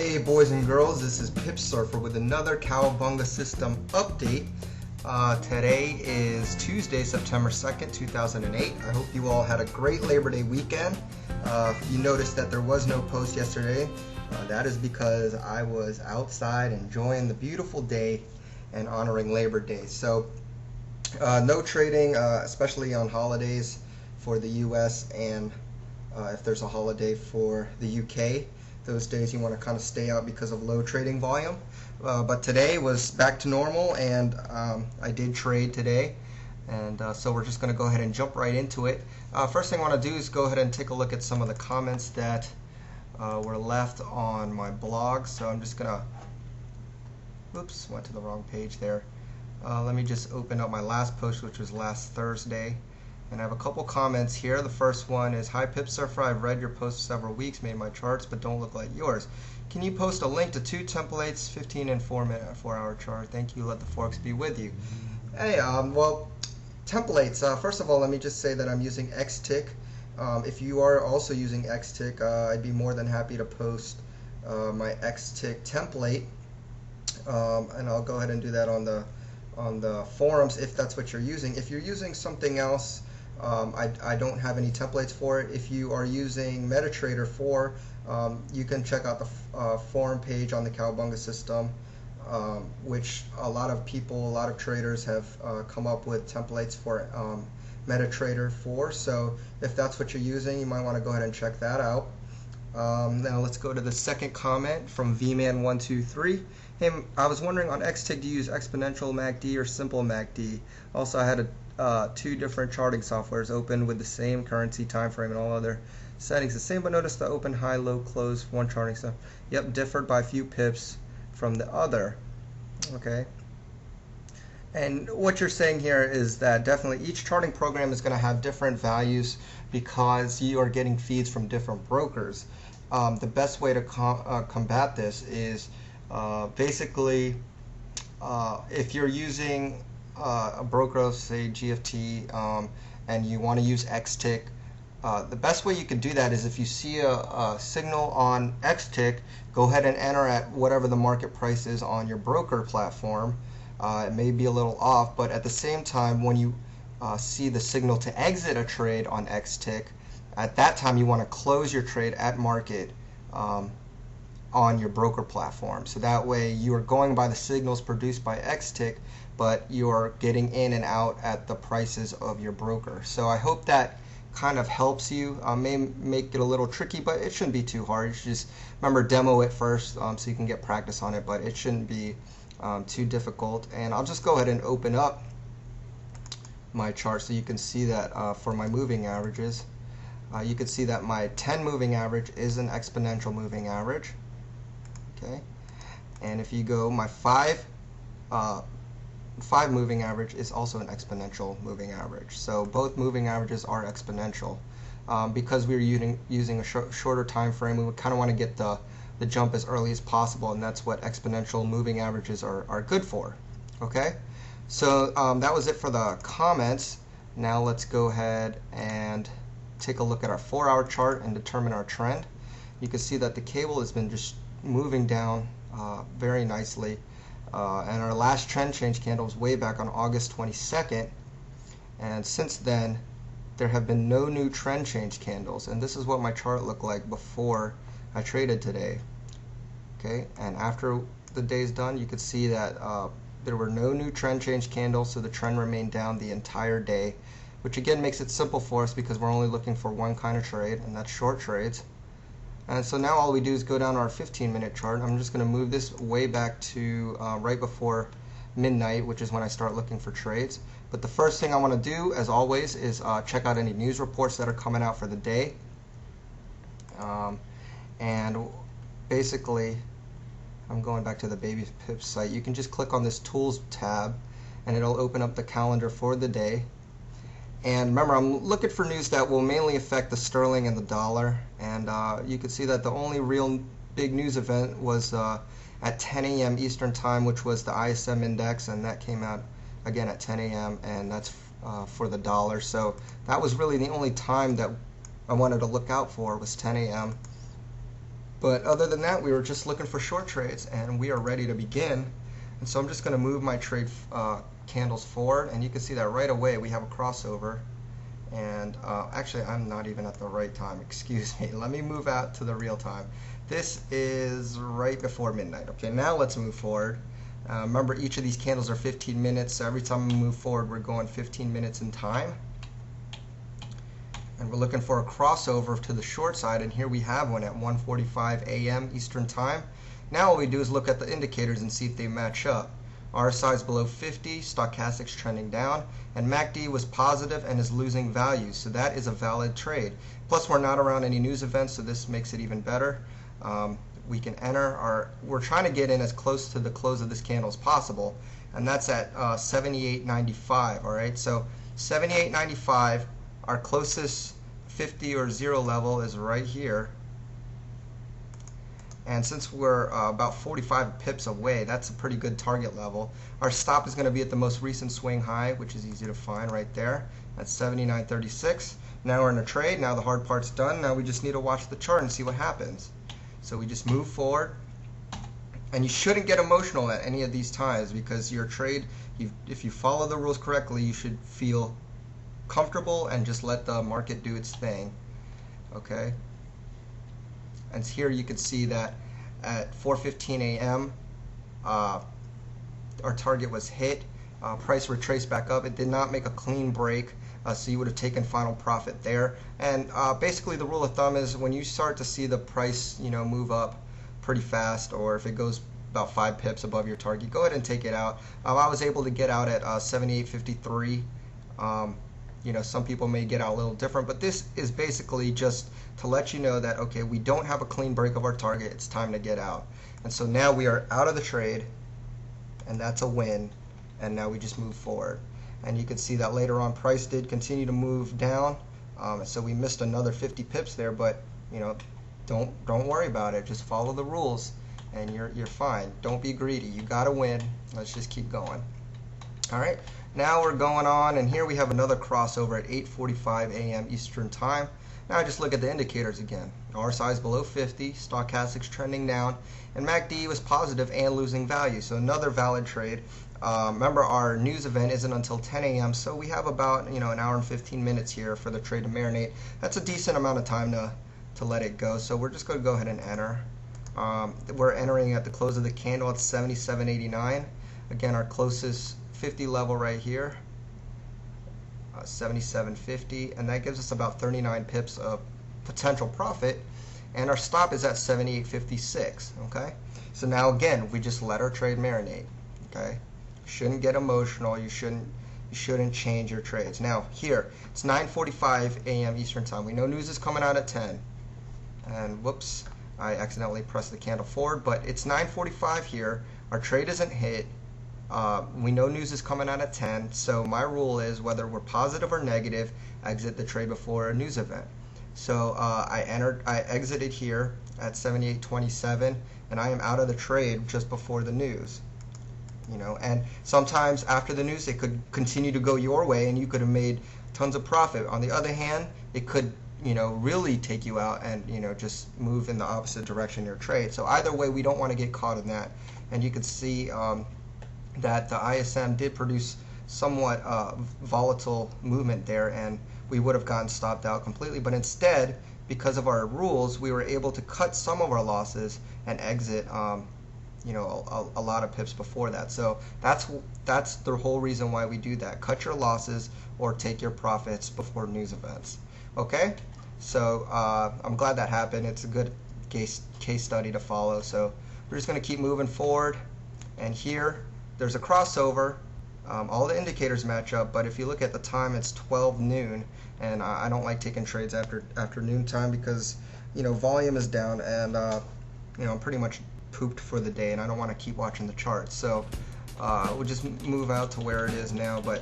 Hey boys and girls, this is Pip Surfer with another Cowabunga system update. Today is Tuesday, September 2nd, 2008. I hope you all had a great Labor Day weekend. You noticed that there was no post yesterday. That is because I was outside enjoying the beautiful day and honoring Labor Day. So no trading, especially on holidays for the US, and if there's a holiday for the UK. Those days you want to kind of stay out because of low trading volume. But today was back to normal, and I did trade today. And so we're just going to go ahead and jump right into it. First thing I want to do is go ahead and take a look at some of the comments that were left on my blog. So I'm just going to, oops, went to the wrong page there. Let me just open up my last post, which was last Thursday. And I have a couple comments here. The first one is, "Hi Pip Surfer, I've read your post for several weeks, made my charts, but don't look like yours. Can you post a link to 2 templates, 15 and 4-hour chart? Thank you, let the Forex be with you." Hey, well, templates. First of all, let me just say that I'm using XTick. If you are also using XTick, I'd be more than happy to post my XTick template. And I'll go ahead and do that on the forums if that's what you're using. If you're using something else, I don't have any templates for it. If you are using MetaTrader 4, you can check out the forum page on the Cowabunga system, which a lot of traders have come up with templates for MetaTrader 4. So if that's what you're using, you might want to go ahead and check that out. Now let's go to the second comment from VMan123. Hey, I was wondering, on XTick, do you use exponential MACD or simple MACD? Also, I had 2 different charting softwares open with the same currency, time frame, and all other settings the same, but notice the open, high, low, close, one charting stuff. Yep, differed by a few pips from the other. Okay. And what you're saying here is that definitely each charting program is going to have different values because you are getting feeds from different brokers. The best way to combat this is basically if you're using a broker, say GFT, and you want to use XTick, the best way you can do that is if you see a signal on XTick, go ahead and enter at whatever the market price is on your broker platform. It may be a little off, but at the same time, when you see the signal to exit a trade on XTick, at that time you want to close your trade at market on your broker platform. So that way you are going by the signals produced by XTick, but you're getting in and out at the prices of your broker. So I hope that kind of helps you. May make it a little tricky, but it shouldn't be too hard. You should just remember, demo it first so you can get practice on it, but it shouldn't be too difficult. And I'll just go ahead and open up my chart so you can see that for my moving averages. You can see that my 10 moving average is an exponential moving average. Okay, and if you go, my 5 moving average is also an exponential moving average. So both moving averages are exponential. Because we're using a shorter time frame, we would kind of want to get the jump as early as possible, and that's what exponential moving averages are good for. Okay, so that was it for the comments. Now let's go ahead and take a look at our 4-hour chart and determine our trend. You can see that the cable has been just moving down very nicely. And our last trend change candle was way back on August 22nd, and since then there have been no new trend change candles, and this is what my chart looked like before I traded today. Okay, and after the day's done, you could see that there were no new trend change candles, so the trend remained down the entire day, which again makes it simple for us because we're only looking for one kind of trade, and that's short trades. And so now all we do is go down our 15-minute chart. I'm just going to move this way back to right before midnight, which is when I start looking for trades. But the first thing I want to do, as always, is check out any news reports that are coming out for the day. And basically, I'm going back to the Baby Pip site. You can just click on this Tools tab, and it'll open up the calendar for the day. And remember, I'm looking for news that will mainly affect the sterling and the dollar. And you can see that the only real big news event was at 10 a.m. Eastern Time, which was the ISM index, and that came out again at 10 a.m. and that's for the dollar. So that was really the only time that I wanted to look out for, was 10 a.m. But other than that, we were just looking for short trades, and we are ready to begin. And so I'm just going to move my trade candles forward, and you can see that right away we have a crossover. And actually, I'm not even at the right time, excuse me. Let me move out to the real time. This is right before midnight. Okay, now let's move forward. Remember, each of these candles are 15 minutes, so every time we move forward, we're going 15 minutes in time. And we're looking for a crossover to the short side, and here we have one at 1:45 a.m. Eastern Time. Now what we do is look at the indicators and see if they match up. RSI is below 50, stochastic's trending down, and MACD was positive and is losing value, so that is a valid trade. Plus, we're not around any news events, so this makes it even better. We can enter we're trying to get in as close to the close of this candle as possible, and that's at 78.95. All right, so 78.95, our closest 50 or 0 level is right here. And since we're about 45 pips away, that's a pretty good target level. Our stop is going to be at the most recent swing high, which is easy to find right there. That's 79.36. Now we're in a trade. Now the hard part's done. Now we just need to watch the chart and see what happens. So we just move forward. And you shouldn't get emotional at any of these times, because your trade, if you follow the rules correctly, you should feel comfortable and just let the market do its thing. Okay? And here you can see that at 4:15 a.m. Our target was hit. Price retraced back up. It did not make a clean break, so you would have taken final profit there. And basically, the rule of thumb is when you start to see the price, move up pretty fast, or if it goes about 5 pips above your target, go ahead and take it out. I was able to get out at 78.53. Some people may get out a little different, but this is basically just to let you know that, okay, we don't have a clean break of our target. It's time to get out. And so now we are out of the trade, and that's a win. And now we just move forward. And you can see that later on, price did continue to move down. So we missed another 50 pips there, but don't worry about it. Just follow the rules, and you're fine. Don't be greedy. You got to win. Let's just keep going. All right. Now we're going on, and here we have another crossover at 8:45 a.m. Eastern Time. Now just look at the indicators again. RSI is below 50, stochastic's trending down, and MACD was positive and losing value. So another valid trade. Remember, our news event isn't until 10 a.m., so we have about an hour and 15 minutes here for the trade to marinate. That's a decent amount of time to let it go. So we're just going to go ahead and enter. We're entering at the close of the candle at 77.89. Again, our closest 50 level right here, 77.50, and that gives us about 39 pips of potential profit, and our stop is at 78.56. Okay, so now again, we just let our trade marinate. Okay, shouldn't get emotional. You shouldn't change your trades. Now here, it's 9:45 a.m. Eastern Time. We know news is coming out at 10, and whoops, I accidentally pressed the candle forward, but it's 9:45 here. Our trade isn't hit. We know news is coming out at 10, so my rule is whether we're positive or negative, exit the trade before a news event. So I exited here at 78.27, and I am out of the trade just before the news. And sometimes after the news, it could continue to go your way, and you could have made tons of profit. On the other hand, it could really take you out and just move in the opposite direction in your trade. So either way, we don't want to get caught in that. And you can see that the ISM did produce somewhat volatile movement there, and we would have gotten stopped out completely. But instead, because of our rules, we were able to cut some of our losses and exit a lot of pips before that. So that's the whole reason why we do that. Cut your losses or take your profits before news events. Okay, so I'm glad that happened. It's a good case study to follow. So we're just going to keep moving forward, and here there's a crossover. All the indicators match up, but if you look at the time, it's 12 noon, and I don't like taking trades after noon time because volume is down, and I'm pretty much pooped for the day, and I don't want to keep watching the charts. So we'll just move out to where it is now. But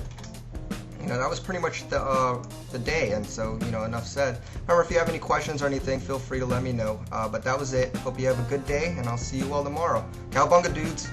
that was pretty much the day, and so enough said. Remember, if you have any questions or anything, feel free to let me know. But that was it. Hope you have a good day, and I'll see you all tomorrow. Cowabunga, dudes.